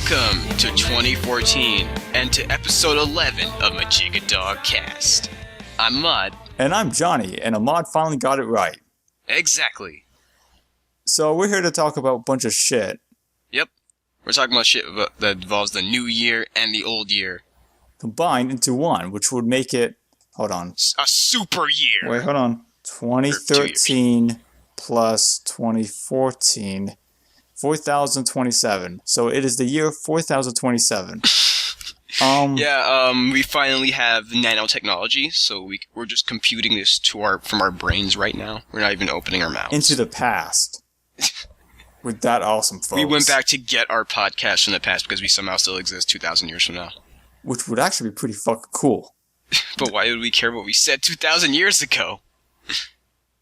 Welcome to 2014 and to episode 11 of Mijigadog Cast. I'm Mud. And I'm Johnny, and Ahmad finally got it right. Exactly. So we're here to talk about a bunch of shit. Yep. We're talking about shit that involves the new year and the old year. Combined into one, which would make it... Hold on. A super year. Wait, hold on. 2013 plus 2014... 4027. So it is the year 4027. We finally have nanotechnology, so we're just computing this from our brains right now. We're not even opening our mouths. Into the past. With that awesome folks. We went back to get our podcast from the past because we somehow still exist 2,000 years from now. Which would actually be pretty fucking cool. But why would we care what we said 2,000 years ago?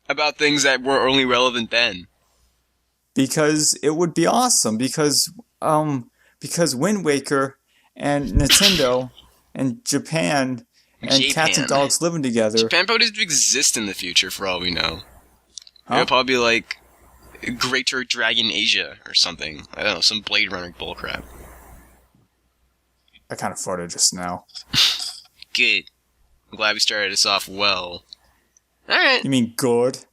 About things that were only relevant then. Because it would be awesome. Because Wind Waker and Nintendo and Japan and cats and dogs living together. Japan probably doesn't exist in the future for all we know. Huh? It'll probably be like Greater Dragon Asia or something. I don't know, some Blade Runner bullcrap. I kind of farted just now. Good. I'm glad we started this off well. Alright. You mean good?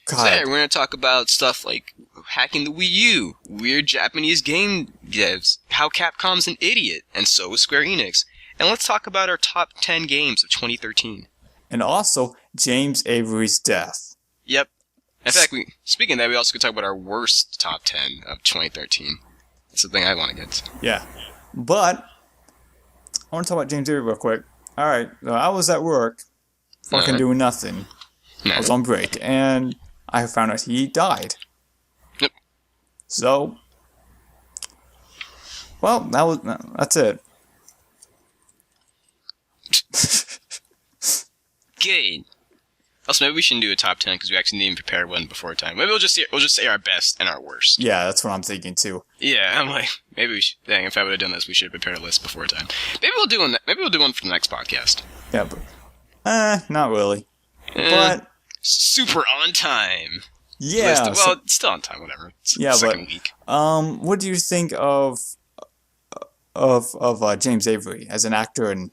God. So we're going to talk about stuff like hacking the Wii U, weird Japanese game devs, how Capcom's an idiot, and so is Square Enix. And let's talk about our top 10 games of 2013. And also, James Avery's death. Yep. In fact, speaking of that, we also could talk about our worst top 10 of 2013. That's the thing I want to get to. Yeah. But, I want to talk about James Avery real quick. Alright, I was at work, fucking doing nothing. I was on break, and I found out he died. Yep. So, well, that's it. Good. Also, maybe we shouldn't do a top 10 because we actually didn't prepare one before time. Maybe we'll just say our best and our worst. Yeah, that's what I'm thinking too. Yeah, I'm like, maybe we should. Dang, if I would have done this, we should have prepared a list before time. Maybe we'll do one. Maybe we'll do one for the next podcast. Yeah, but not really. But super on time. Yeah. List. Well, it's still on time. Whatever. It's second week. What do you think of James Avery as an actor? And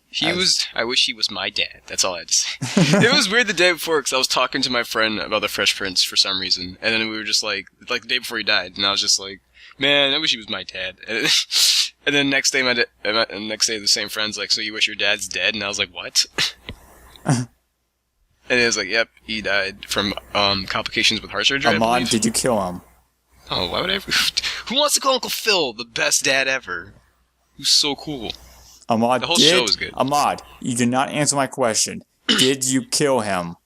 I wish he was my dad. That's all I had to say. It was weird the day before because I was talking to my friend about the Fresh Prince for some reason, and then we were just like the day before he died, and I was just like, man, I wish he was my dad. And then next day, the same friend's like, so you wish your dad's dead? And I was like, what? And it was like, yep, he died from complications with heart surgery. Ahmad, did you kill him? Oh, why would I? Who wants to call Uncle Phil the best dad ever? Who's so cool. Ahmad, the whole show was good. Ahmad, you did not answer my question. Did you kill him?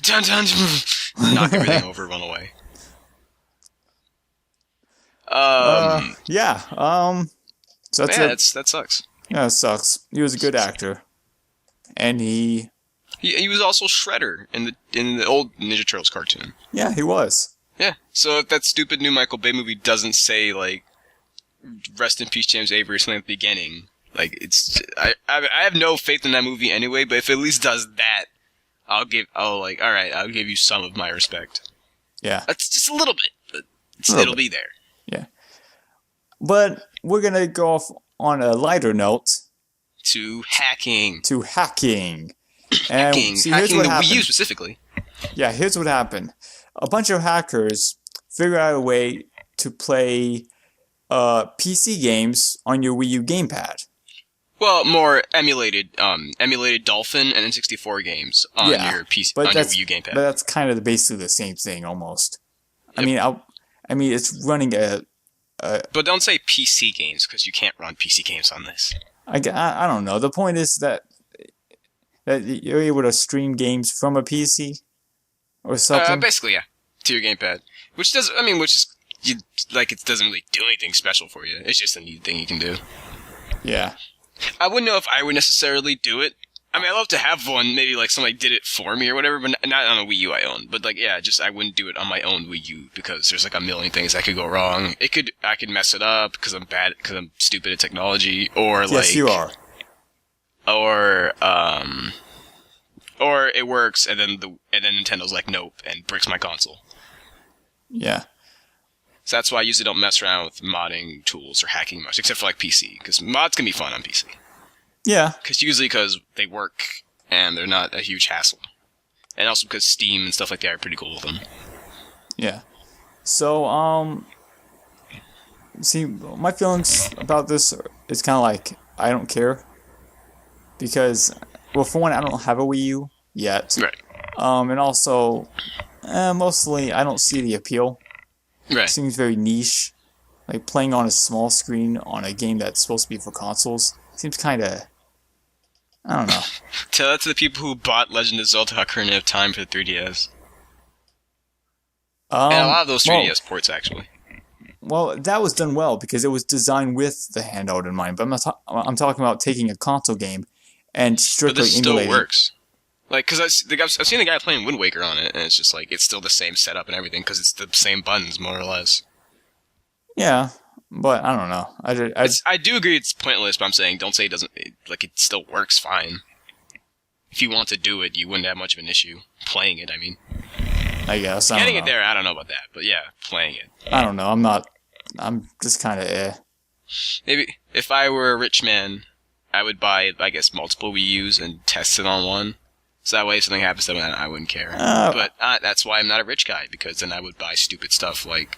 Dun dun. Knock everything over, run away. Yeah. So that's it. That sucks. Yeah, it sucks. He was a good actor, and he was also Shredder in the old Ninja Turtles cartoon. Yeah, he was. Yeah. So if that stupid new Michael Bay movie doesn't say like "Rest in Peace, James Avery" or something at the beginning, like I have no faith in that movie anyway. But if it at least does that, I'll give you some of my respect. Yeah. That's just a little bit, but it'll be there. Yeah. But we're gonna go off on a lighter note. To hacking. And hacking the Wii U specifically. Yeah, here's what happened. A bunch of hackers figured out a way to play PC games on your Wii U gamepad. Well, more emulated Dolphin and N64 games on your PC on your Wii U gamepad. But that's kind of basically the same thing almost. Yep. I mean, it's running a. But don't say PC games because you can't run PC games on this. I don't know. The point is that you're able to stream games from a PC or something. Basically, yeah, to your gamepad, it doesn't really do anything special for you. It's just a neat thing you can do. Yeah. I wouldn't know if I would necessarily do it. I mean, I'd love to have one. Maybe like somebody did it for me or whatever, but not on a Wii U I own. But like, yeah, I wouldn't do it on my own Wii U because there's like a million things that could go wrong. I could mess it up because I'm stupid at technology, or yes, you are. Or it works and then Nintendo's like, nope, and bricks my console. Yeah. So that's why I usually don't mess around with modding tools or hacking much, except for like PC, because mods can be fun on PC. Yeah. Because they work and they're not a huge hassle, and also because Steam and stuff like that are pretty cool with them. Yeah. So see, my feelings about this is kind of like I don't care because, well, for one, I don't have a Wii U yet. Right. And also, mostly I don't see the appeal. Right. It seems very niche. Like playing on a small screen on a game that's supposed to be for consoles seems kind of, I don't know. Tell that to the people who bought Legend of Zelda Ocarina of Time for the 3DS. And a lot of those 3DS ports, actually. Well, that was done well because it was designed with the handheld in mind. But I'm talking about taking a console game and strictly but this emulating. Still works. Like, because I've seen the guy playing Wind Waker on it, and it's just like, it's still the same setup and everything, because it's the same buttons, more or less. Yeah, but I don't know. I do agree it's pointless, but I'm saying, don't say it doesn't, it still works fine. If you want to do it, you wouldn't have much of an issue. Playing it, I mean. I guess. Getting it there, I don't know about that, but yeah, playing it. I don't know, I'm just kind of Maybe, if I were a rich man, I would buy, I guess, multiple Wii U's and test it on one. So that way, if something happens to them, I wouldn't care. But that's why I'm not a rich guy, because then I would buy stupid stuff like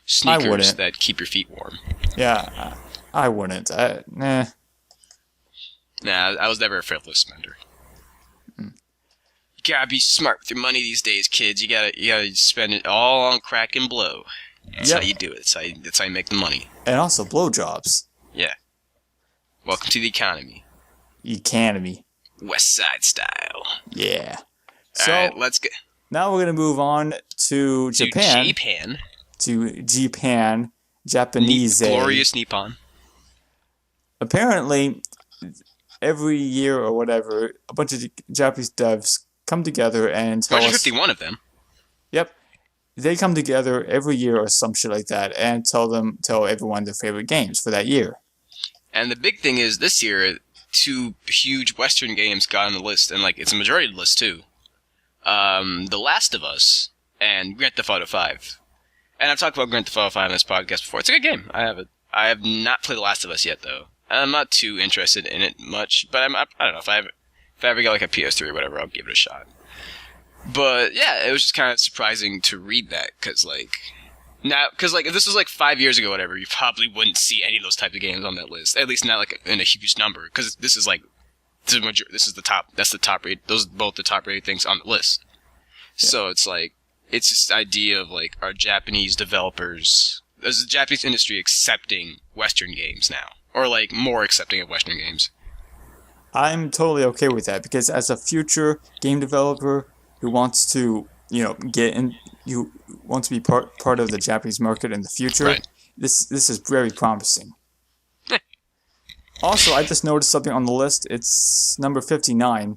sneakers that keep your feet warm. Yeah, I wouldn't. Nah. Nah, I was never a frivolous spender. You gotta be smart with your money these days, kids. You gotta spend it all on crack and blow. That's how you do it. That's how you make the money. And also blowjobs. Yeah. Welcome to the economy. Economy. West Side style. Yeah. So, alright, let's get... Now we're going to move on to Japan. To Japan. Japanese. Glorious Nippon. Apparently, every year or whatever, a bunch of Japanese devs come together and tell 151 of them. Yep. They come together every year or some shit like that and tell everyone their favorite games for that year. And the big thing is, this year, 2 huge Western games got on the list, and it's a majority of the list too. The Last of Us and Grand Theft Auto 5. And I've talked about Grand Theft Auto 5 on this podcast before. It's a good game. I have it. I have not played The Last of Us yet, though. I'm not too interested in it much, but I don't know, if I ever get a PS3 or whatever, I'll give it a shot. But yeah, it was just kind of surprising to read that, because if this was 5 years ago or whatever, you probably wouldn't see any of those type of games on that list. At least not in a huge number, because this is the top. That's the top rate. Those are both the top rated things on the list. Yeah. So it's this idea of are Japanese developers, is the Japanese industry accepting Western games now, or more accepting of Western games? I'm totally okay with that, because as a future game developer who wants to get in, you want to be part of the Japanese market in the future. Right. This is very promising. Also, I just noticed something on the list. It's number 59.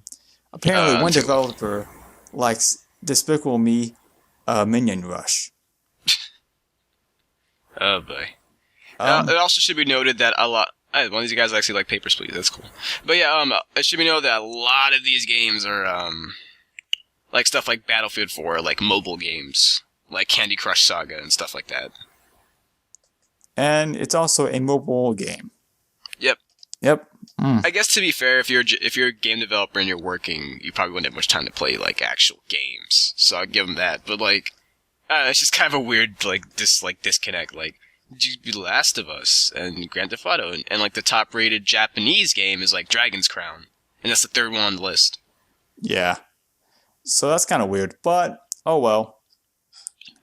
Apparently, one developer likes Despicable Me, Minion Rush. Oh boy. It also should be noted that one of these guys actually like Papers, Please. That's cool. But yeah, it should be noted that a lot of these games are stuff like Battlefield 4, mobile games, like Candy Crush Saga and stuff like that. And it's also a mobile game. Yep. I guess to be fair, if you're a game developer and you're working, you probably wouldn't have much time to play actual games. So I'll give them that. But it's just kind of a weird disconnect. The Last of Us and Grand Theft Auto, and the top rated Japanese game is Dragon's Crown, and that's the 3rd one on the list. Yeah. So that's kind of weird, but oh well.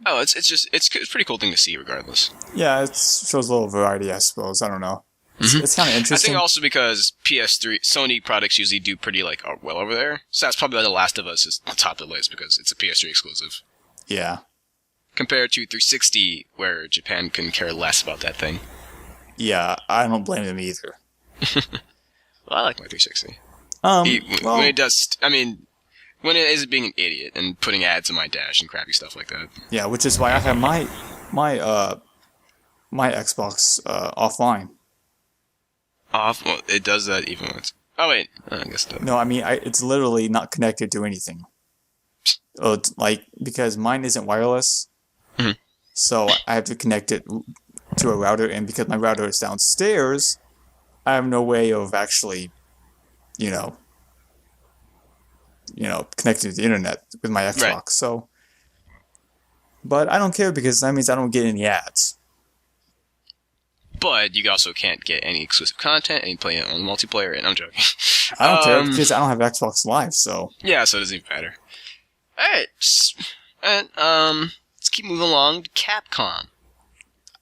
Oh, it's a pretty cool thing to see, regardless. Yeah, it shows a little variety, I suppose. I don't know. It's kind of interesting. I think also because PS3, Sony products usually do pretty well over there, so that's probably why The Last of Us is on top of the list, because it's a PS3 exclusive. Yeah. Compared to 360, where Japan couldn't care less about that thing. Yeah, I don't blame them either. Well, I like my 360. When it does, when it isn't being an idiot and putting ads in my dash and crappy stuff like that. Yeah, which is why I have my Xbox offline. Off? Well, it does that even when it's... Oh, wait. I guess it does. No, it's literally not connected to anything. Because mine isn't wireless. Mm-hmm. So I have to connect it to a router, and because my router is downstairs, I have no way of actually, you know, connecting to the internet with my Xbox. Right. So, but I don't care because that means I don't get any ads. But you also can't get any exclusive content and play it on multiplayer, and I'm joking. I don't care because I don't have Xbox Live, so. Yeah, so it doesn't even matter. Alright, let's keep moving along to Capcom.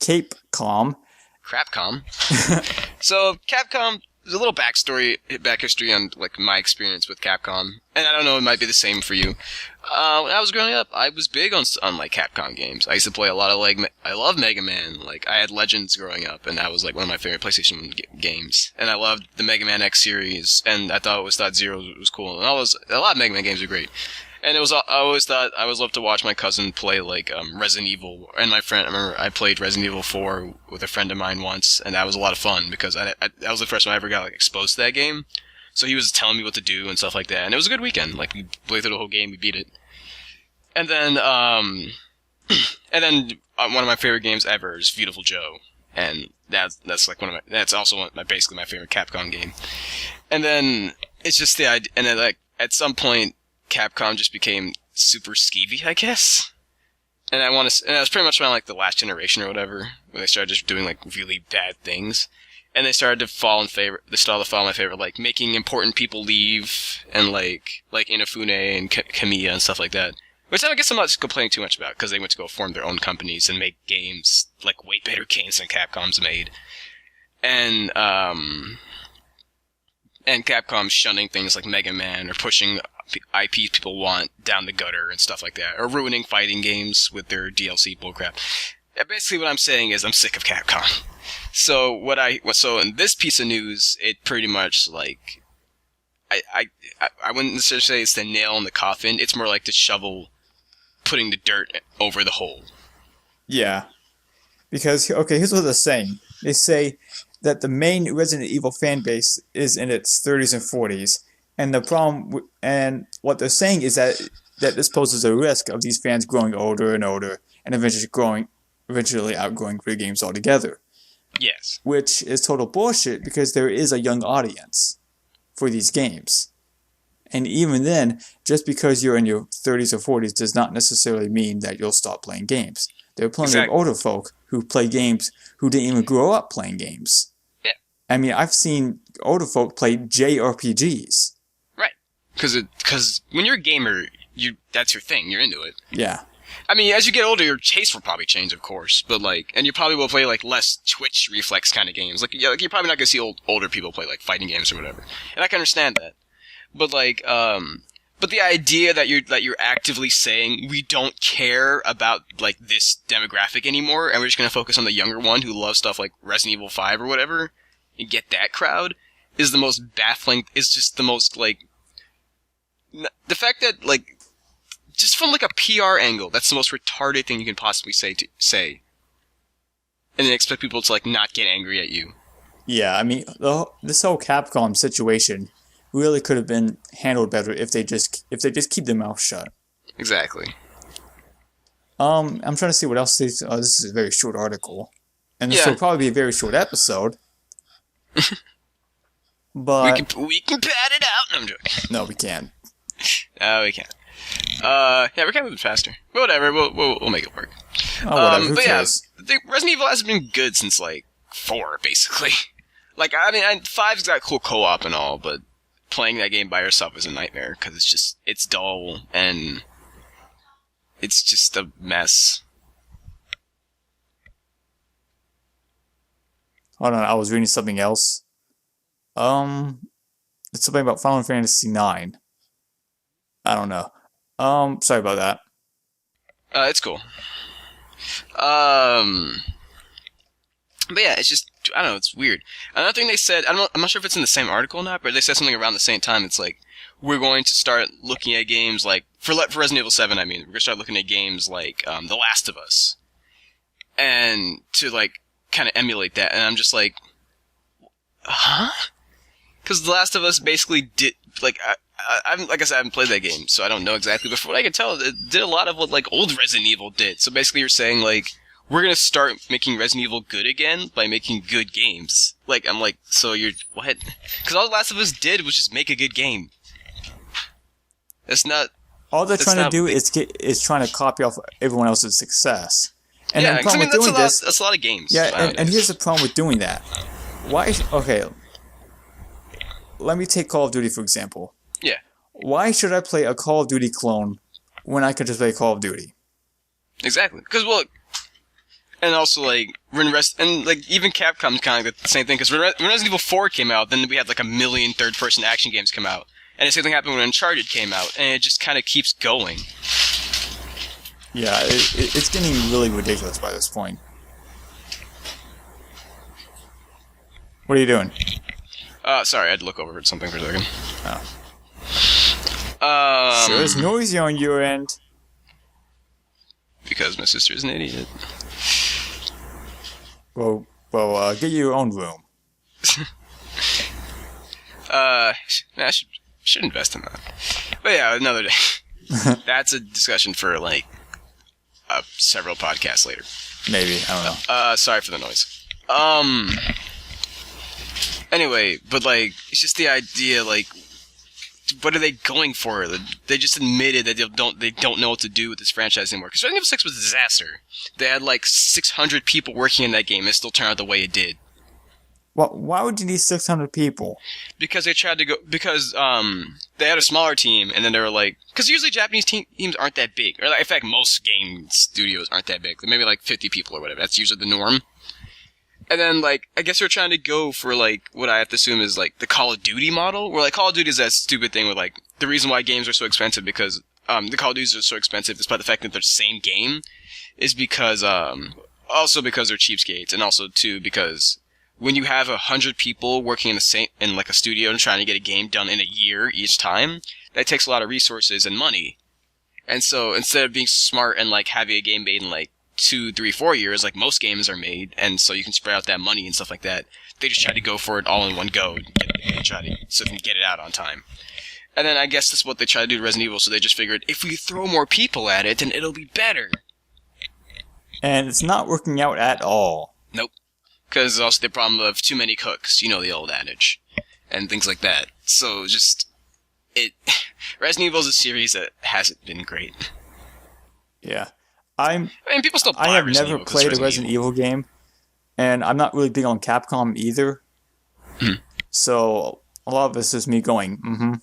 Capcom. Crapcom. So, Capcom, there's a little back history on, like, my experience with Capcom. And I don't know, it might be the same for you. When I was growing up, I was big on like, Capcom games. I used to play a lot of, like, I love Mega Man. Like, I had Legends growing up, and that was, like, one of my favorite PlayStation games. And I loved the Mega Man X series, and I thought Thought Zero was cool. And a lot of Mega Man games are great. And I always thought I always loved to watch my cousin play like Resident Evil. And my friend, I remember I played Resident Evil 4 with a friend of mine once, and that was a lot of fun because that was the first time I ever got like exposed to that game. So he was telling me what to do and stuff like that, and it was a good weekend. Like we played through the whole game, we beat it, and then one of my favorite games ever is Beautiful Joe, and that's like that's also basically my favorite Capcom game. And then it's just the idea, and then like at some point, Capcom just became super skeevy, I guess. And and that was pretty much around like the last generation or whatever, where they started just doing like really bad things. And they started to fall in my favor, like making important people leave, and like Inafune and Kamiya and stuff like that. Which I guess I'm not complaining too much about, because they went to go form their own companies and make games, like way better games than Capcom's made. And Capcom shunning things like Mega Man, or pushing IPs people want down the gutter and stuff like that, or ruining fighting games with their DLC bullcrap. Basically, what I'm saying is I'm sick of Capcom. So in this piece of news, it pretty much like I wouldn't necessarily say it's the nail in the coffin. It's more like the shovel putting the dirt over the hole. Yeah, because okay, here's what they're saying. They say that the main Resident Evil fan base is in its 30s and 40s. And the problem, and what they're saying is that this poses a risk of these fans growing older and older, and eventually outgrowing video games altogether. Yes. Which is total bullshit, because there is a young audience for these games. And even then, just because you're in your 30s or 40s does not necessarily mean that you'll stop playing games. There are plenty of older folk who play games who didn't even grow up playing games. Yeah. I mean, I've seen older folk play JRPGs. Because when you're a gamer, that's your thing. You're into it. Yeah. I mean, as you get older, your taste will probably change, of course. But and you probably will play like less Twitch reflex kind of games. Like you're probably not gonna see older people play like fighting games or whatever. And I can understand that. But but the idea that you're actively saying we don't care about like this demographic anymore, and we're just gonna focus on the younger one who loves stuff like Resident Evil 5 or whatever, and get that crowd, is the most baffling. Is just the most like. The fact that, like, just from, like, a PR angle, that's the most retarded thing you can possibly say. And then expect people to, like, not get angry at you. Yeah, I mean, this whole Capcom situation really could have been handled better if they just keep their mouth shut. Exactly. I'm trying to see what else this is a very short article. And this will probably be a very short episode. But... We can pad it out! No, I'm joking. No, we can't. No, we can't. Yeah, we're kind of moving faster. But whatever, we'll make it work. Oh, whatever, who cares? Yeah, Resident Evil hasn't been good since, like, 4, basically. Like, I mean, 5's got cool co-op and all, but playing that game by yourself is a nightmare, because it's dull, and it's just a mess. Hold on, I was reading something else. It's something about Final Fantasy IX. I don't know. Sorry about that. It's cool. But yeah, it's just, I don't know, it's weird. Another thing they said, I'm not sure if it's in the same article or not, but they said something around the same time. It's like, we're going to start looking at games like, for Resident Evil 7, I mean, we're going to start looking at games like, The Last of Us. And to, like, kind of emulate that. And I'm just like, huh? Because The Last of Us basically did, like, like I said, I haven't played that game, so I don't know exactly. But from what I can tell, it did a lot of what like old Resident Evil did. So basically, you're saying like we're gonna start making Resident Evil good again by making good games. Like I'm like, so you're what? Because all The Last of Us did was just make a good game. That's not. All they're trying to do is trying to copy off everyone else's success. And yeah, the problem with doing this, that's a lot of games. Yeah, and here's the problem with doing that. Why? Okay, let me take Call of Duty for example. Yeah. Why should I play a Call of Duty clone when I could just play Call of Duty? Exactly. Because and also like even Capcom's kind of like the same thing. Because when Resident Evil 4 came out, then we had like a million third-person action games come out, and the same thing happened when Uncharted came out, and it just kind of keeps going. Yeah, it's getting really ridiculous by this point. What are you doing? Sorry, I had to look over at something for a second. Oh. Sure is noisy on your end. Because my sister is an idiot. Well, get your own room. I should invest in that. But yeah, another day. That's a discussion for like several podcasts later. Maybe, I don't know. Sorry for the noise. Anyway, but like, it's just the idea, like, what are they going for? They just admitted that they don't know what to do with this franchise anymore. Because Resident Evil 6 was a disaster. They had like 600 people working in that game, and it still turned out the way it did. Well, why would you need 600 people? Because they tried to go. Because they had a smaller team, and then they were like, because usually Japanese teams aren't that big, or like, in fact, most game studios aren't that big. They're maybe like 50 people or whatever. That's usually the norm. And then, like, I guess they're trying to go for, like, what I have to assume is, like, the Call of Duty model, where, like, Call of Duty is that stupid thing where, like, the reason why games are so expensive because, the Call of Duties are so expensive, despite the fact that they're the same game, is because, also because they're cheapskates, and also, too, because when you have 100 people working in like, a studio and trying to get a game done in a year each time, that takes a lot of resources and money. And so, instead of being smart and, like, having a game made in, like, 2, 3, 4 years, like most games are made, and so you can spread out that money and stuff like that. They just try to go for it all in one go, so they can get it out on time. And then I guess that's what they try to do to Resident Evil, so they just figured, if we throw more people at it, then it'll be better. And it's not working out at all. Nope. Because there's also the problem of too many cooks, you know the old adage, and things like that. So Resident Evil is a series that hasn't been great. Yeah. I mean, people still buy I have Resident never Evil played a Resident Evil game, and I'm not really big on Capcom either. So a lot of this is me going,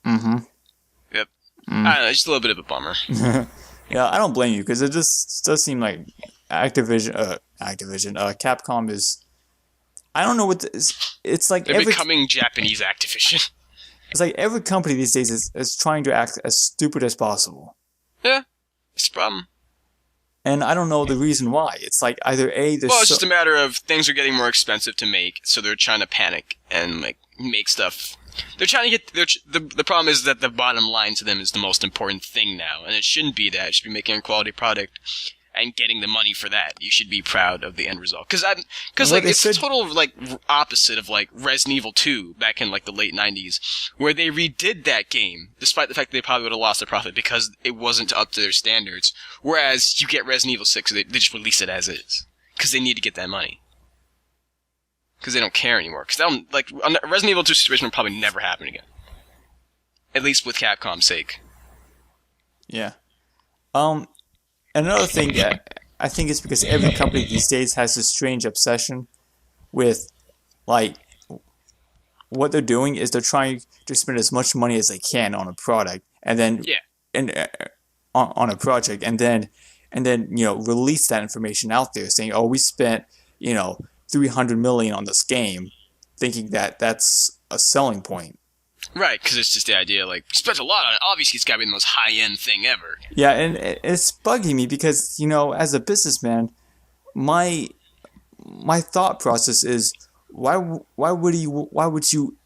Yep. I don't know, it's just a little bit of a bummer. Yeah, I don't blame you, because it just does seem like Capcom is... I don't know what it's like. They're becoming Japanese Activision. It's like every company these days is trying to act as stupid as possible. Yeah, it's a problem. And I don't know the reason why. It's like either it's just a matter of things are getting more expensive to make, so they're trying to panic and like make stuff. They're trying to get the problem is that the bottom line to them is the most important thing now, and it shouldn't be that. It should be making a quality product and getting the money for that. You should be proud of the end result. Because like it's the total like opposite of like Resident Evil 2 back in like the late 90s, where they redid that game despite the fact that they probably would have lost their profit because it wasn't up to their standards. Whereas you get Resident Evil 6, they just release it as is because they need to get that money. Because they don't care anymore. Because Resident Evil 2 situation will probably never happen again. At least with Capcom's sake. Yeah. Another thing, I think it's because every company these days has this strange obsession with, like, what they're doing is they're trying to spend as much money as they can on a product, and then on a project, and then release that information out there, saying, "Oh, we spent $300 million on this game," thinking that that's a selling point. Right, because it's just the idea, like, we spent a lot on it. Obviously, it's got to be the most high-end thing ever. Yeah, and it's bugging me because, as a businessman, my thought process is, why would you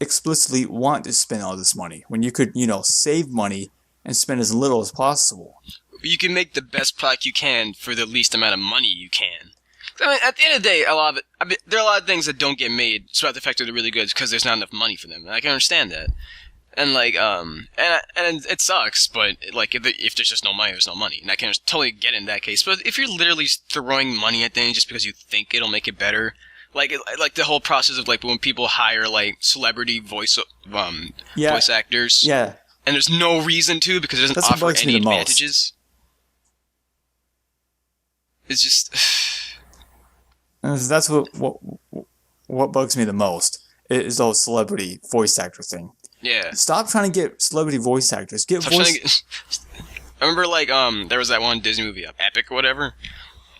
explicitly want to spend all this money when you could, save money and spend as little as possible? You can make the best product you can for the least amount of money you can. I mean, at the end of the day, there are a lot of things that don't get made, despite the fact that they're really good, because there's not enough money for them. And I can understand that. And like and it sucks, but like if there's just no money, there's no money, and I can totally get in that case. But if you're literally throwing money at things just because you think it'll make it better, like the whole process of like when people hire like celebrity voice actors, Yeah. and there's no reason to because it doesn't That's what offer bugs me any the most. advantages. It's just And that's what bugs me the most is those celebrity voice actor thing. yeah. Stop trying to get celebrity voice actors. Get I'm trying to voice. I remember like there was that one Disney movie, Epic or whatever.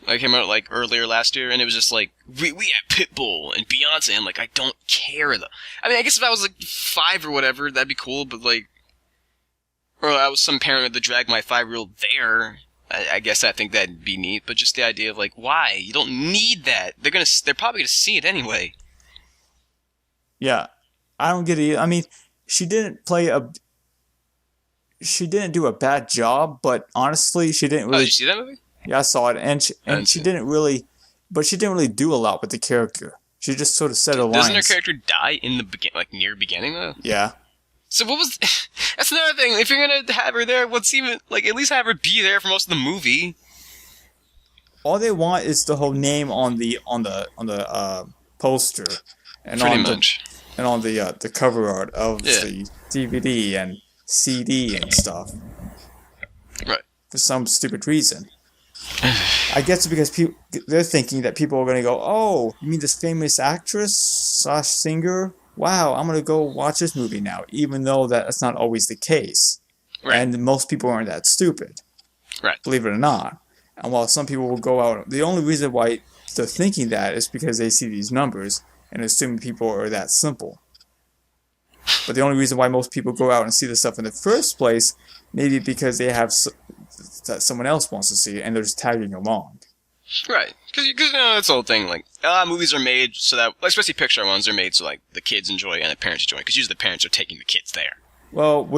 Like came out like earlier last year, and it was just like we have Pitbull and Beyonce. I'm like, I don't care though. I mean, I guess if I was like 5 or whatever, that'd be cool. But like, or I was some parent that dragged my 5-year-old there. I guess I think that'd be neat. But just the idea of like, why you don't need that? They're probably gonna see it anyway. Yeah, I don't get it. I mean, she didn't do a bad job, but honestly, she didn't Oh, really. did you see that movie? Yeah, I saw it, and she didn't really do a lot with the character. She just sort of said her lines. Doesn't her character die in the near beginning though? Yeah. So what was? That's another thing. If you're gonna have her there, what's even like? At least have her be there for most of the movie. All they want is the whole name on the poster, and Pretty on much. the cover art of the DVD and CD and stuff. Right. For some stupid reason. I guess it's because they're thinking that people are going to go, oh, you mean this famous actress / singer? Wow, I'm going to go watch this movie now, even though that's not always the case. Right. And most people aren't that stupid. Right. Believe it or not. And while some people will go out, the only reason why they're thinking that is because they see these numbers and assume people are that simple. But the only reason why most people go out and see this stuff in the first place, maybe because they have that someone else wants to see it and they're just tagging along. Right. Because you know, that's the whole thing. Like, movies are made so that, especially Pixar ones, are made so like the kids enjoy and the parents enjoy. Because usually the parents are taking the kids there. Well,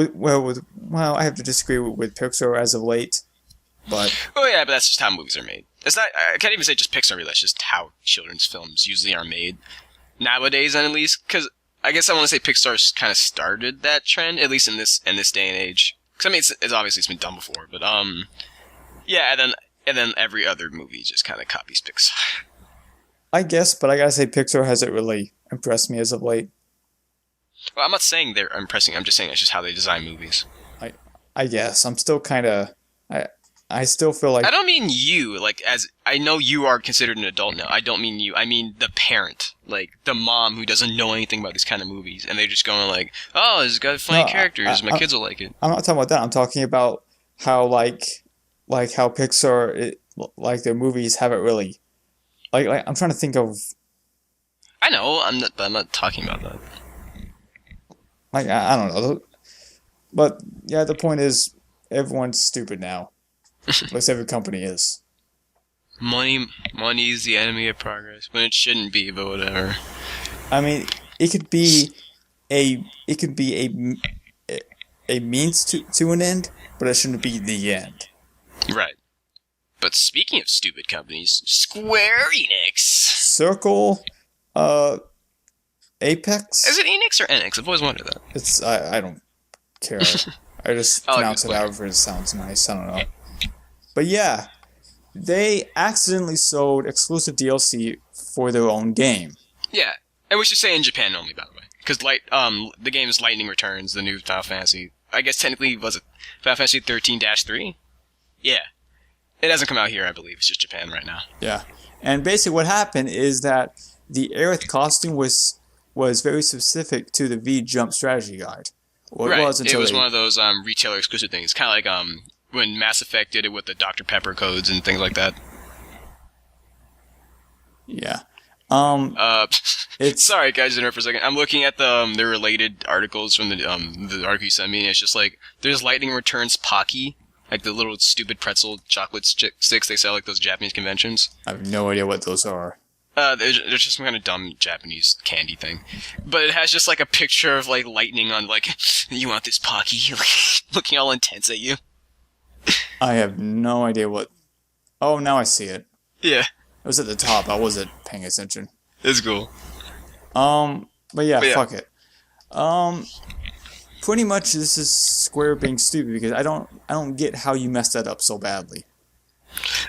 I have to disagree with Pixar as of late, but Oh yeah, but that's just how movies are made. It's not. I can't even say just Pixar. Really, that's just how children's films usually are made nowadays, at least. Because I guess I want to say Pixar kind of started that trend, at least in this day and age. Because I mean, it's obviously been done before, but yeah, and then every other movie just kind of copies Pixar. I guess. But I gotta say, Pixar hasn't really impressed me as of late. Well, I'm not saying they're impressing. I'm just saying it's just how they design movies. I guess I'm still kind of. I still feel like I don't mean you, like, as I know you are considered an adult now. I don't mean you. I mean the parent, like the mom who doesn't know anything about these kind of movies, and they're just going like, "Oh, this has got funny characters. My kids will like it." I'm not talking about that. I'm talking about how like how Pixar like their movies haven't really like I'm trying to think of. I know. I'm not talking about that. Like I don't know, but yeah, the point is everyone's stupid now. At least every company is. Money is the enemy of progress, when it shouldn't be, but whatever. I mean, it could be a means to an end, but it shouldn't be the end. Right. But speaking of stupid companies, Square Enix. Circle, Apex. Is it Enix or Enix? I've always wondered that. It's I don't care. I just pronounce it however it sounds nice. I don't know. But yeah, they accidentally sold exclusive DLC for their own game. Yeah, and we should say in Japan only, by the way, because the game is Lightning Returns, the new Final Fantasy. I guess technically was it Final Fantasy 13-3? Yeah, it hasn't come out here, I believe. It's just Japan right now. Yeah, and basically what happened is that the Aerith costume was very specific to the V Jump strategy guide. Well, right, it was one of those retailer exclusive things, kind of like when Mass Effect did it with the Dr. Pepper codes and things like that. Yeah. It's sorry guys, to interrupt for a second. I'm looking at the related articles from the article you sent me, and it's just like there's Lightning Returns Pocky, like the little stupid pretzel chocolate sticks they sell at like those Japanese conventions. I have no idea what those are. They're just some kind of dumb Japanese candy thing, but it has just like a picture of like lightning on like, you want this Pocky, looking all intense at you. I have no idea what. Oh, now I see it. Yeah. It was at the top. I wasn't paying attention. It's cool. But yeah, fuck it. pretty much this is Square being stupid because I don't get how you messed that up so badly.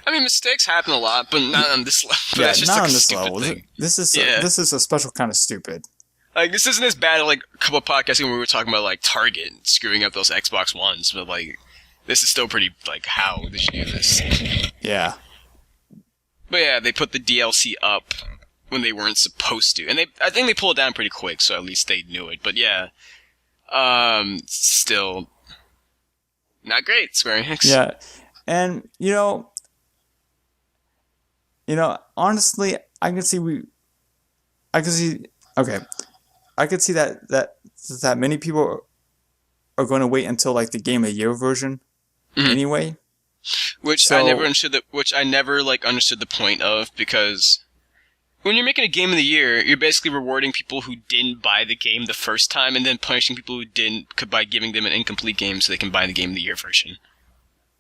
I mean, mistakes happen a lot, but not on this level. But Yeah, that's just not like on a this stupid level. thing. This is Yeah. this is a special kind of stupid. Like, this isn't as bad as, like, a couple of podcasts ago when we were talking about, like, Target screwing up those Xbox Ones, but, like, this is still pretty, like, how did you do this? Yeah. But yeah, they put the DLC up when they weren't supposed to. And I think they pulled it down pretty quick, so at least they knew it. But yeah, still not great, Square Enix. Yeah. And, honestly, I can see that many people are going to wait until like the Game of the Year version anyway. Which I never understood understood the point of, because when you're making a Game of the Year, you're basically rewarding people who didn't buy the game the first time and then punishing people who didn't by giving them an incomplete game so they can buy the Game of the Year version.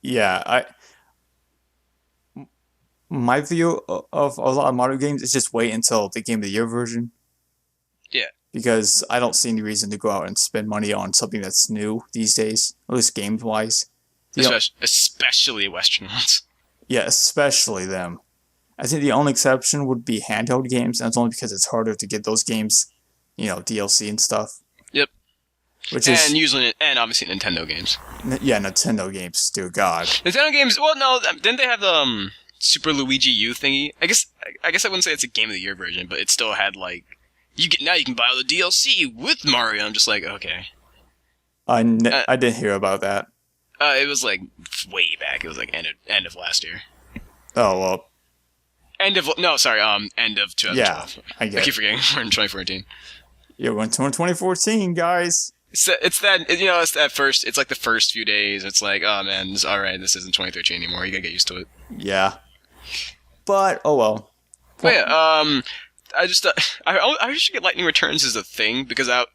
Yeah, my view of a lot of Mario games is just wait until the Game of the Year version. Yeah. Because I don't see any reason to go out and spend money on something that's new these days, at least games-wise. Especially Western ones. Yeah, especially them. I think the only exception would be handheld games, and it's only because it's harder to get those games, DLC and stuff. Yep. And obviously Nintendo games. Yeah, Nintendo games, dear God. Nintendo games, well, no, didn't they have the Super Luigi U thingy? I guess I wouldn't say it's a Game of the Year version, but it still had, like, you can buy all the DLC with Mario. I'm just like, okay. I didn't hear about that. It was like way back. It was like end of last year. Oh well. End of 2012. Yeah, I keep forgetting we're in 2014. Yeah, we're in 2014, guys. It's that first. It's like the first few days. It's like, oh man, this isn't 2013 anymore. You gotta get used to it. Yeah. But oh well. But yeah, I just I should get Lightning Returns as a thing because I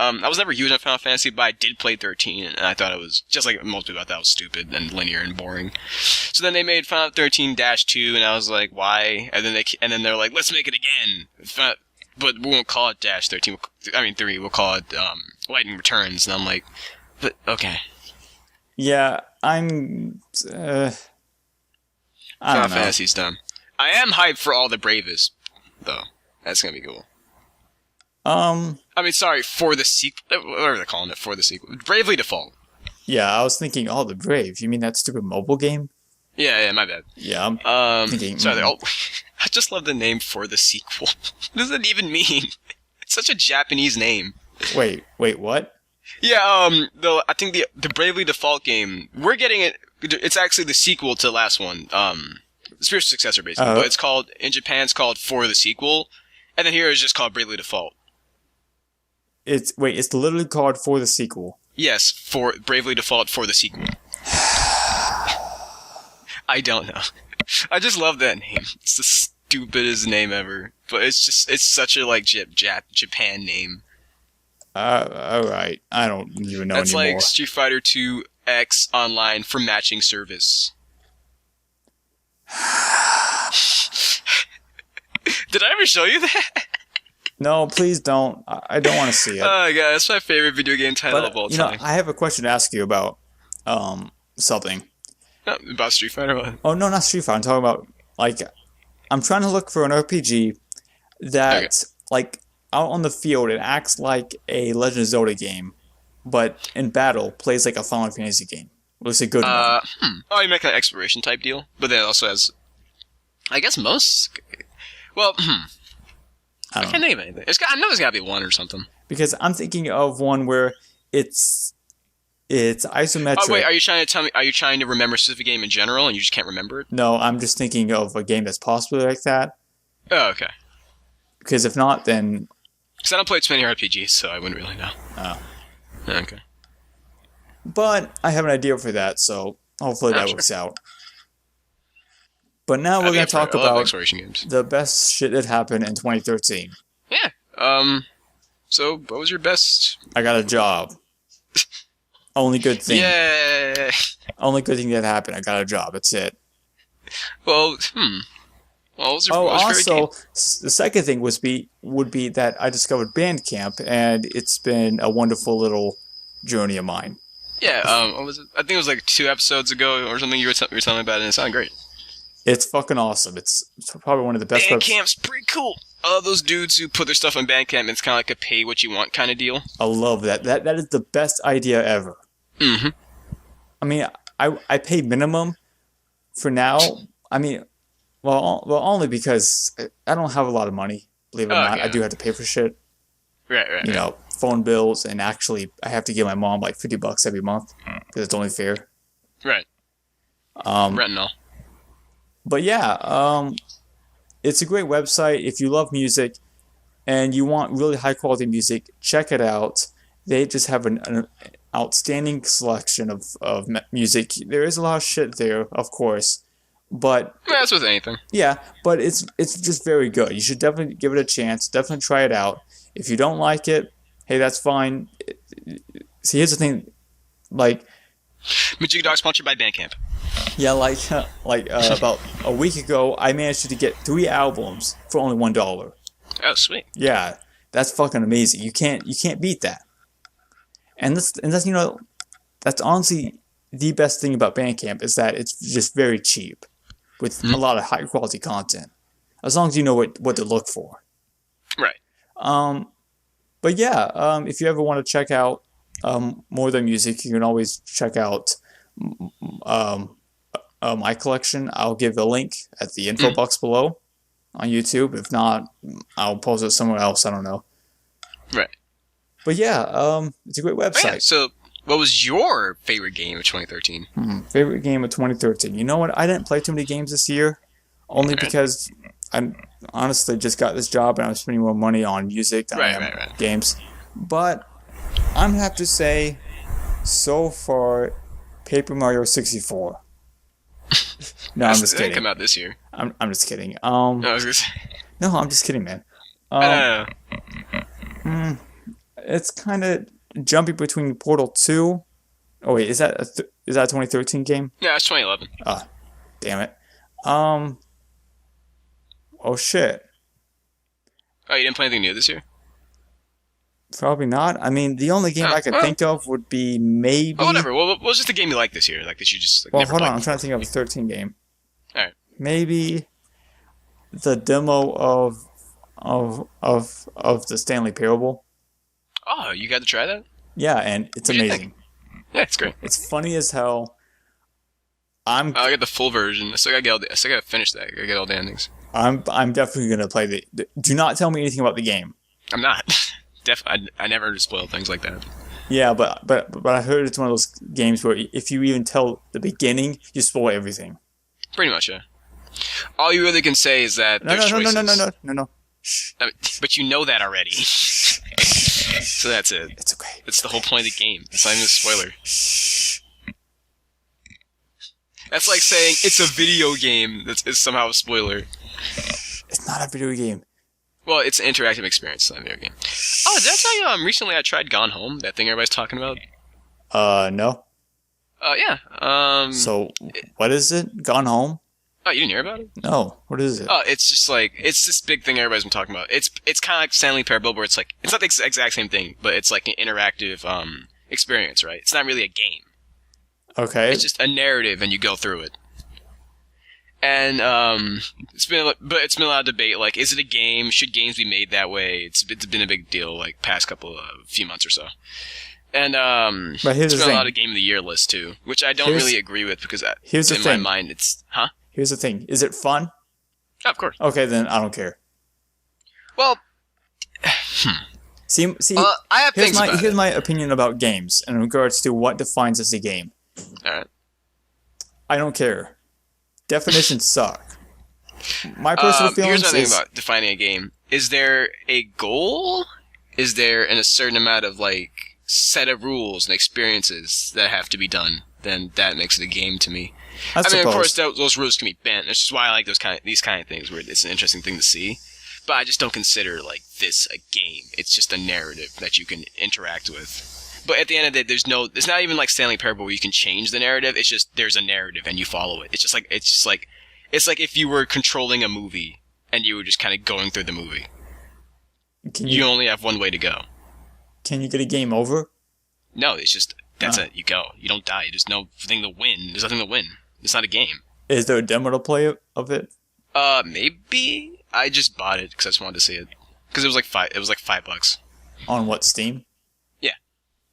was never huge on Final Fantasy, but I did play 13 and I thought it was just like most people thought that was stupid and linear and boring. So then they made Final 13-2 and I was like, why? And then they're like, let's make it again, but we won't call it -13. 3. We'll call it Lightning Returns. And I'm like, but okay. Yeah, I'm. I Final don't know. Fantasy's dumb. I am hyped for all the Bravest, though. That's gonna be cool. For the sequel. Whatever they're calling it, for the sequel. Bravely Default. Yeah, I was thinking, the Brave. You mean that stupid mobile game? Yeah, my bad. Yeah, I'm thinking. Sorry, I just love the name For the Sequel. What does that even mean? It's such a Japanese name. Wait, what? Yeah, I think the Bravely Default game, we're getting it. It's actually the sequel to the last one. The spiritual successor, basically. But in Japan, it's called For the Sequel. And then here it's just called Bravely Default. It's literally called For the Sequel. Yes, for Bravely Default For the Sequel. I don't know. I just love that name. It's the stupidest name ever. But it's such a, like, Japan name. Alright. I don't even know That's anymore. like Street Fighter 2 X Online for matching service. Did I ever show you that? No, please don't. I don't want to see it. Oh god, that's my favorite video game title of all time. I have a question to ask you about something. About Street Fighter? What? Oh no, not Street Fighter. I'm talking about, like, I'm trying to look for an RPG that like out on the field it acts like a Legend of Zelda game, but in battle plays like a Final Fantasy game. It's a good one. Oh, you make an exploration type deal, but then it also has, I guess most. Well, I can't think of anything. I know there's got to be one or something. Because I'm thinking of one where it's isometric. Oh wait, are you trying to tell me? Are you trying to remember a specific game in general, and you just can't remember it? No, I'm just thinking of a game that's possibly like that. Oh, okay. Because if not, then. Because I don't play too many RPGs, so I wouldn't really know. Oh. Okay. But I have an idea for that, so hopefully that works out. But now we're going to talk about the best shit that happened in 2013. Yeah. So, what was your best? I got a job. Only good thing. Yeah. Only good thing that happened. I got a job. That's it. Well, What was your favorite game? The second thing would be that I discovered Bandcamp, and it's been a wonderful little journey of mine. Yeah, what was it? I think it was like 2 episodes ago or something you were telling me about it, and it sounded great. It's fucking awesome. It's probably one of the best Bandcamp's pretty cool. I love those dudes who put their stuff on Bandcamp, and it's kind of like a pay-what-you-want kind of deal. I love that. That is the best idea ever. Mm-hmm. I mean, I pay minimum for now. I mean, well, only because I don't have a lot of money. Believe it or not, I do have to pay for shit. Right. You know, phone bills, and actually, I have to give my mom like $50 every month because it's only fair. Right. Rent and all. But yeah, it's a great website. If you love music and you want really high quality music, check it out. They just have an outstanding selection of music. There is a lot of shit there, of course, but Yeah, that's with anything. yeah, but it's just very good. You should definitely give it a chance. Definitely try it out. If you don't like it, hey, that's fine. See, here's the thing, like. Mijigadog sponsored by Bandcamp. Yeah, like about a week ago, I managed to get 3 albums for only $1. Oh, sweet. Yeah, that's fucking amazing. You can't beat that. And that's you know, that's honestly the best thing about Bandcamp is that it's just very cheap, with a lot of high quality content. As long as you know what to look for. Right. But yeah, if you ever want to check out more of their music, you can always check out my collection. I'll give a link at the info box below on YouTube. If not, I'll post it somewhere else. I don't know. Right. But yeah, it's a great website. Oh, yeah. So, what was your favorite game of 2013? Favorite game of 2013. You know what? I didn't play too many games this year, only because I honestly just got this job and I was spending more money on music than I am games. But I'm gonna have to say, so far, Paper Mario 64. No, I'm just kidding. It didn't come out this year. I'm just kidding. No, I was gonna say. No, I'm just kidding, man. It's kind of jumpy between Portal 2. Oh wait, is that a 2013 game? Yeah, it's 2011. Damn it. Oh shit. Oh, you didn't play anything new this year? Probably not. I mean, the only game I could think of would be maybe. Oh, whatever. Well, what was just the game you liked this year? Like that you just. Like, well, never hold on. played I'm trying to think of a 13 game. All right. Maybe the demo of the Stanley Parable. Oh, you got to try that? Yeah, and it's amazing. Yeah, it's great. It's funny as hell. I got the full version. I still gotta finish that. I gotta get all the endings. I'm definitely gonna play the. Do not tell me anything about the game. I'm not. I never spoil things like that. Yeah, but I heard it's one of those games where if you even tell the beginning, you spoil everything. Pretty much, yeah. All you really can say is that there's choices. No. Shh. But you know that already. So that's it. It's okay. It's the whole point of the game. It's not even a spoiler. Shh. That's like saying it's a video game that's somehow a spoiler. It's not a video game. Well, it's an interactive experience, it's not a video game. Oh, did I tell you, recently I tried Gone Home, that thing everybody's talking about? No. Yeah. So, what is it? Gone Home? Oh, you didn't hear about it? No. What is it? Oh, it's just like, it's this big thing everybody's been talking about. It's kind of like Stanley Parable, where it's like, it's not the exact same thing, but it's like an interactive, experience, right? It's not really a game. Okay. It's just a narrative, and you go through it. And it's been a lot of debate. Like, is it a game? Should games be made that way? It's been a big deal, like past few months or so. And but here's it's been a lot of Game of the Year lists too, which I don't really agree with because in my mind it's Here's the thing: is it fun? Oh, of course. Okay, then I don't care. Well, see. I have things about here's my opinion about games in regards to what defines as a game. All right. I don't care. Definitions suck. My personal feelings. Here's my thing about defining a game. Is there a goal? Is there a certain amount of like set of rules and experiences that have to be done? Then that makes it a game to me. I mean, of course, those rules can be bent. That's just why I like these kind of things where it's an interesting thing to see. But I just don't consider like this a game. It's just a narrative that you can interact with. But at the end of the day, it's not even like Stanley Parable where you can change the narrative. It's just there's a narrative and you follow it. It's like if you were controlling a movie and you were just kind of going through the movie. You only have one way to go. Can you get a game over? No, it's just that's it. You go. You don't die. There's no thing to win. There's nothing to win. It's not a game. Is there a demo to play of it? Maybe I just bought it because I just wanted to see it because it was like five. It was like $5. On what, Steam? Yeah.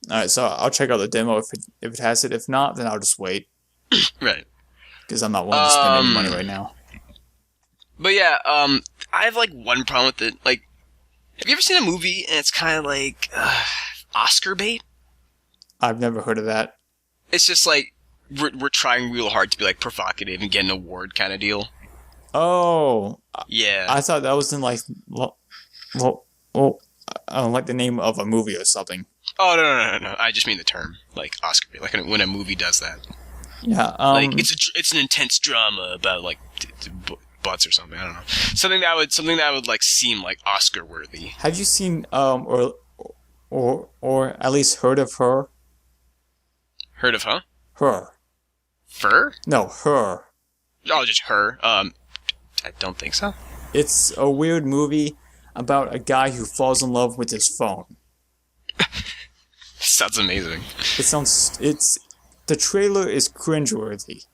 All right, so I'll check out the demo if it has it. If not, then I'll just wait. Right. Because I'm not willing to spend any money right now. But yeah, I have like one problem with it. Like, have you ever seen a movie and it's kind of like Oscar bait? I've never heard of that. It's just like we're trying real hard to be like provocative and get an award kind of deal. Oh. Yeah. I thought that was in like, like the name of a movie or something. Oh no! I just mean the term, like Oscar bait, like when a movie does that. Yeah. Like it's an intense drama about like butts or something. I don't know. Something that would like seem like Oscar worthy. Have you seen or at least heard of her? Heard of Her. Fur? No, her. Oh, just her. I don't think so. It's a weird movie about a guy who falls in love with his phone. Sounds amazing. The trailer is cringeworthy.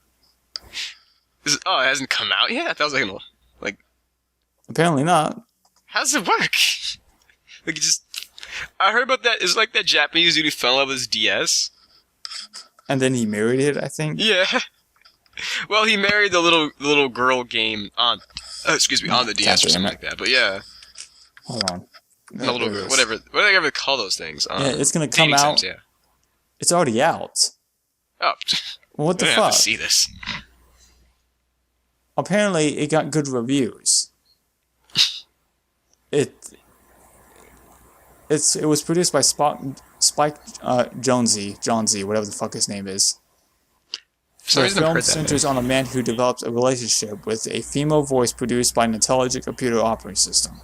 It hasn't come out yet? That was like Apparently not. How does it work? Like I heard about that. It's like that Japanese dude who fell in love with his DS. And then he married it, I think. Yeah. Well, he married the little girl game on the DS or something like that. But yeah. Hold on. The little girl, whatever they call those things. Yeah, it's gonna come out. Sims, yeah. It's already out. Oh. What the I fuck? have to see this. Apparently, it got good reviews. It was produced by Spike Jonze, whatever the fuck his name is. The film centers on a man who develops a relationship with a female voice produced by an intelligent computer operating system.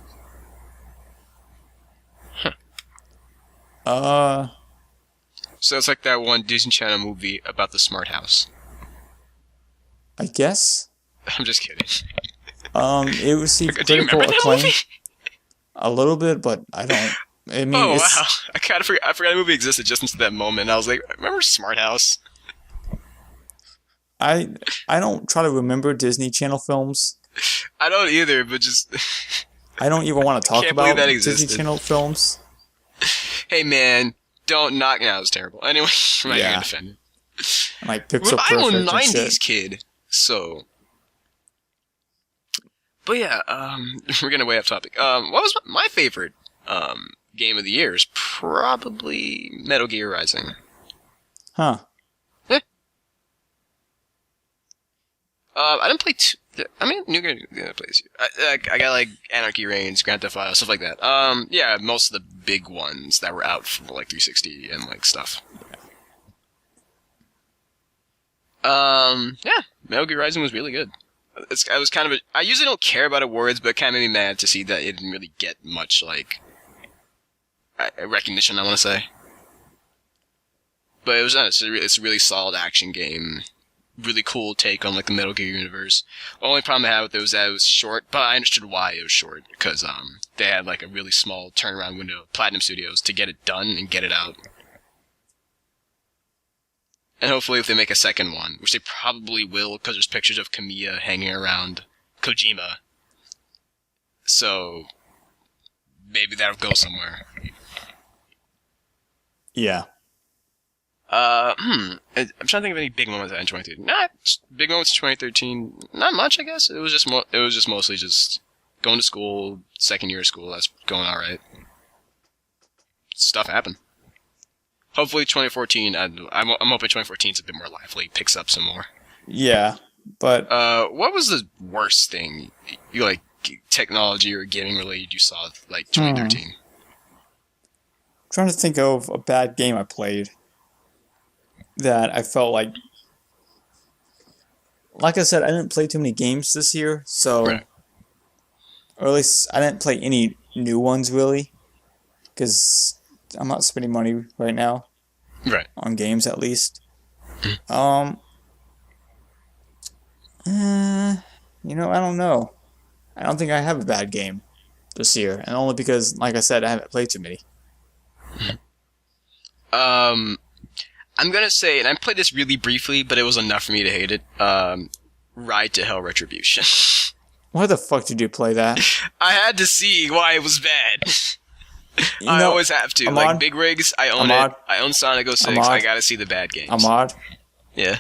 So it's like that one Disney Channel movie about the smart house. I guess. I'm just kidding. It received critical acclaim. A little bit, but I don't. I mean, wow! I kind of forgot the movie existed just into that moment. And I was like, remember Smart House? I don't try to remember Disney Channel films. I don't either, but just I don't even want to talk about Disney Channel films. Hey man, don't knock. No, it was terrible. Anyway, I'm not gonna defend it. Like Pixel Perfect I'm a and '90s shit. kid, so. But yeah, we're getting way off topic. What was my favorite game of the year? Is probably Metal Gear Rising. Huh. I didn't play New Game plays. I got like Anarchy Reigns, Grand Theft Auto, stuff like that. Yeah, most of the big ones that were out for like 360 and like stuff. Yeah, Metal Gear Rising was really good. I usually don't care about awards, but it kind of made me mad to see that it didn't really get much like recognition, I want to say. But it's a really solid action game. Really cool take on like the Metal Gear universe. The only problem I had with it was that it was short, but I understood why it was short because they had like a really small turnaround window, Platinum Studios, to get it done and get it out. And hopefully, if they make a second one, which they probably will, because there's pictures of Kamiya hanging around Kojima, so maybe that'll go somewhere. Yeah. I'm trying to think of any big moments in 2013. Not big moments in 2013. Not much, I guess. It was just mostly just going to school, second year of school. That's going all right. Stuff happened. Hopefully, 2014. I'm hoping 2014 is a bit more lively, picks up some more. Yeah, but what was the worst thing you like technology or gaming related you saw like 2013? Trying to think of a bad game I played that I felt like I said, I didn't play too many games this year, so right. Or at least I didn't play any new ones really, because I'm not spending money right now, right, on games at least. I don't know. I don't think I have a bad game this year, and only because, like I said, I haven't played too many. I'm gonna say, and I played this really briefly, but it was enough for me to hate it. Ride to Hell Retribution. Why the fuck did you play that? I had to see why it was bad. I always have to. Ahmad, like Big Rigs, I own Ahmad, it. I own Sonic 06. Ahmad, I gotta see the bad games. Ahmad, Yeah.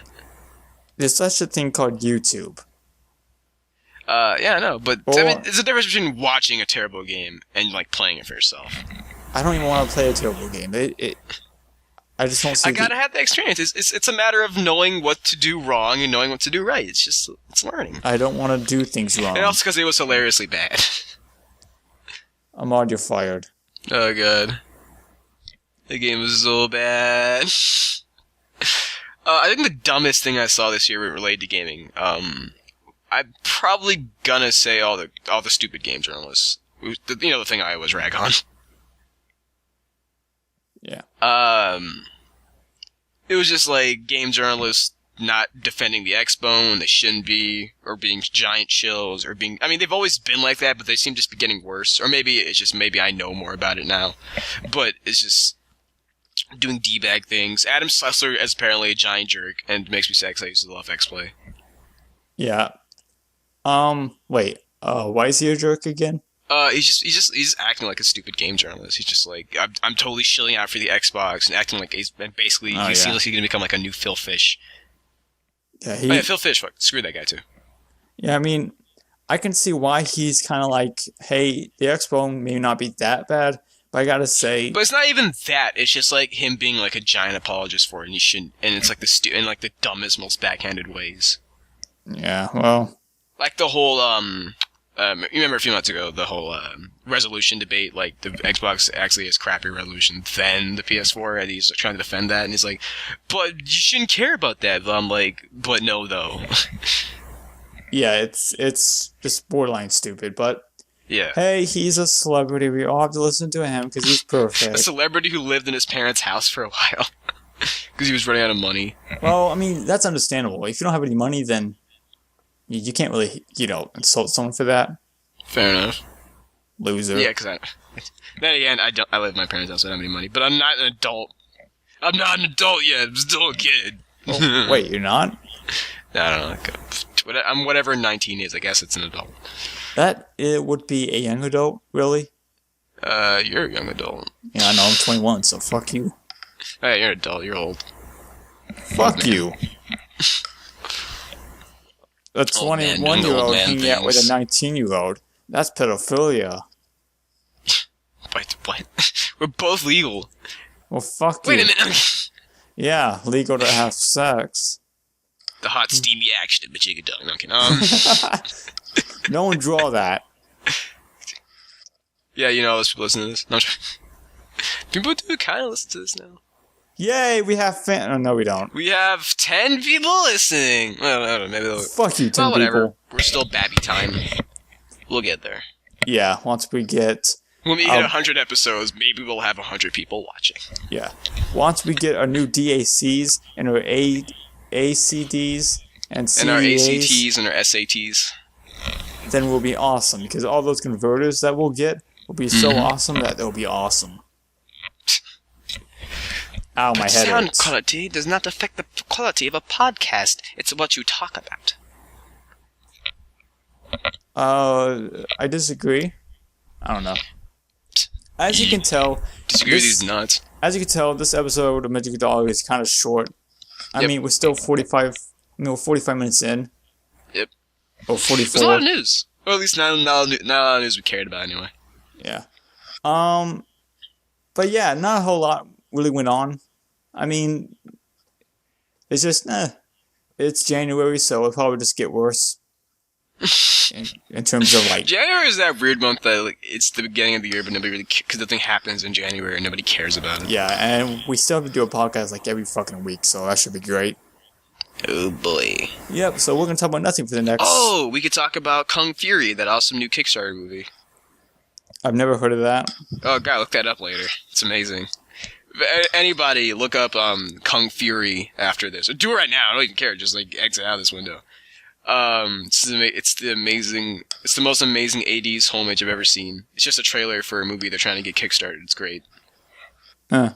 there's such a thing called YouTube. Yeah, I know, but Or- I mean, there's a difference between watching a terrible game and like playing it for yourself. I don't even want to play a terrible game. I just don't see. I gotta have the experience. It's a matter of knowing what to do wrong and knowing what to do right. It's learning. I don't want to do things wrong. And also because it was hilariously bad. Ahmad, you're fired. Oh god. The game was so bad. I think the dumbest thing I saw this year related to gaming, I'm probably gonna say all the stupid game journalists. The thing I always rag on. Yeah. It was just like game journalists not defending the Expo when they shouldn't be, or being giant shills, or being. I mean, they've always been like that, but they seem to just be getting worse. Or maybe it's just I know more about it now, but it's just doing D-bag things. Adam Sessler is apparently a giant jerk, and it makes me sad because I used to love X-Play. Yeah. Wait. Why is he a jerk again? He's acting like a stupid game journalist. He's just like, I'm totally shilling out for the Xbox and acting like basically he seems like he's gonna become like a new Phil Fish. Yeah, Phil Fish, fuck, screw that guy too. Yeah, I mean, I can see why he's kind of like, hey, the Expo may not be that bad, but I gotta say, but it's not even that. It's just like him being like a giant apologist for it, and he shouldn't. And it's like in like the dumbest, most backhanded ways. Yeah, well, like the whole you remember a few months ago, the whole resolution debate, like the Xbox actually has crappier resolution than the PS4, and he's trying to defend that, and he's like, but you shouldn't care about that. But I'm like, but no, though. Yeah, it's just borderline stupid, but yeah. Hey, he's a celebrity. We all have to listen to him because he's perfect. A celebrity who lived in his parents' house for a while because he was running out of money. Well, I mean, that's understandable. If you don't have any money, then you can't really, insult someone for that. Fair enough. Loser. Yeah, because then again, I live in my parents' house. I don't have any money, but I'm not an adult. I'm not an adult yet. I'm still a kid. Oh, wait, you're not? I don't know. I'm whatever 19 is. I guess it's an adult. That it would be a young adult, really? You're a young adult. Yeah, I know. I'm 21, so fuck you. Hey, you're an adult. You're old. Fuck you. A 21-year-old hanging out with a 19-year-old. That's pedophilia. Wait, what? We're both legal. Well, fuck you. Wait a minute. Yeah, legal to have sex. The hot, steamy action of Mijigadog. No, I'm kidding. No one draw that. Yeah, all those people listen to this. No, people do kind of listen to this now. Yay, we have Oh, no, we don't. We have 10 people listening. Well, I don't know, maybe they'll... Fuck you, 10 well, whatever. people. We're still babby time. We'll get there. Yeah, once we get... When we hit 100 episodes, maybe we'll have 100 people watching. Yeah. Once we get our new DACs and our ACDs and CEAs... And our ACTs and our SATs. Then we'll be awesome, because all those converters that we'll get will be so awesome that they'll be awesome. Ow, my head sound hurts. quality does not affect the quality of a podcast. It's what you talk about. I disagree. I don't know. As you can tell... Disagree with these nuts. As you can tell, this episode of Mijigadog is kind of short. I mean, we're still 45 minutes in. Yep. Or 44. There's a lot of news. Or at least not a lot of news we cared about anyway. Yeah. But yeah, not a whole lot really went on. I mean, it's just, it's January, so it'll probably just get worse. in terms of like... January is that weird month that it's the beginning of the year, but nobody really... Because nothing happens in January and nobody cares about it. Yeah, and we still have to do a podcast every fucking week, so that should be great. Oh boy. Yep, so we're going to talk about nothing for the next... Oh, we could talk about Kung Fury, that awesome new Kickstarter movie. I've never heard of that. Oh god, look that up later. It's amazing. Anybody look up Kung Fury after this. Or do it right now. I don't even care. Just exit out of this window. It's the most amazing 80s homage I've ever seen. It's just a trailer for a movie they're trying to get kickstarted. It's great. Huh.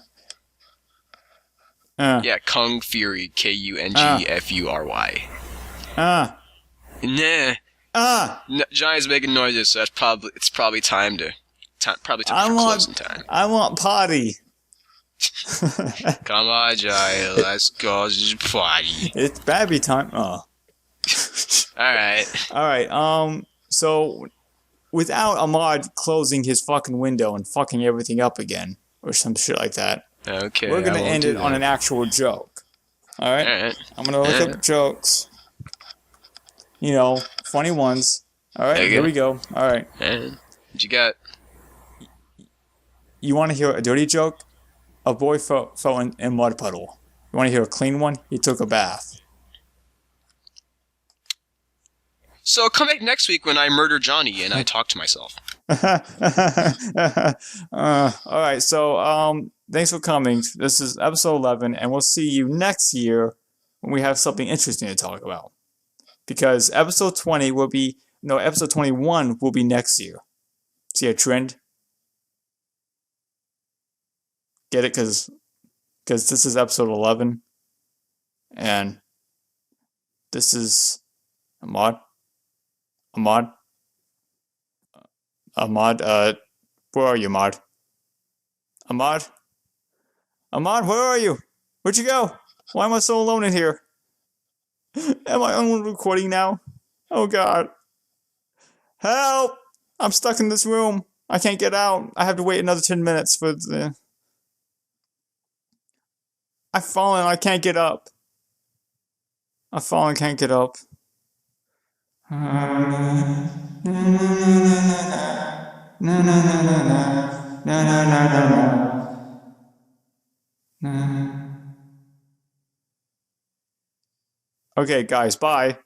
Yeah, Kung Fury, KUNGFURY. Uh. Nah. Johnny's making noises, so it's probably time for closing time. I want potty. Come on, Johnny, let's go to the party. It's baby time. Oh. Alright. So without Ahmad closing his fucking window and fucking everything up again, or some shit like that, okay, we're gonna end it on an actual joke. Alright? I'm gonna look up jokes. You know, funny ones. Alright, here we go. Alright. What you got? You wanna hear a dirty joke? A boy fell in a mud puddle. You wanna hear a clean one? He took a bath. So come back next week when I murder Johnny and I talk to myself. Alright, so thanks for coming. This is episode 11, and we'll see you next year when we have something interesting to talk about. Because episode 21 will be next year. See a trend? Get it? Because this is episode 11, and this is Ahmad, where are you, Ahmad? Ahmad, where are you? Where'd you go? Why am I so alone in here? Am I on recording now? Oh God. Help! I'm stuck in this room. I can't get out. I have to wait another 10 minutes for the... I've fallen. I can't get up. I've fallen. Can't get up. Okay, guys. Bye.